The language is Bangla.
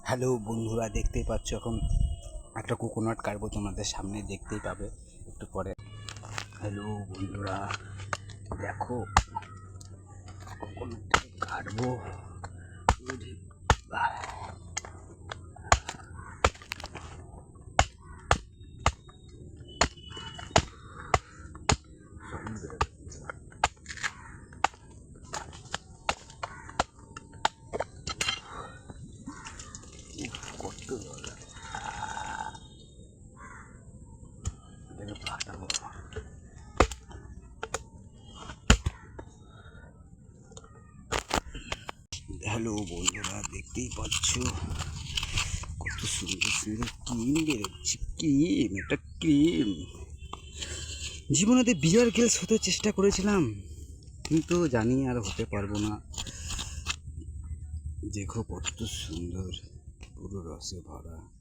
হ্যালো বন্ধুরা, দেখতেই পাচ্ছ এখন একটা কোকোনাট কাটবো, তোমাদের সামনে দেখতেই পাবে একটু পরে। হ্যালো বন্ধুরা, দেখো কোকোনাট কাটবো। ওরে বাহ! কত ফাটাবো। হ্যালো বন্ধুরা, দেখতেই পাচ্ছ কত সুন্দর সুন্দর ক্রিম বেরোচ্ছে। ক্রিম, এটা ক্রিম। জীবনেতে বিয়ার গেলস হতে চেষ্টা করেছিলাম, কিন্তু জানি আর হতে পারবো না। দেখো কত সুন্দর, পুরো রসে ভরা।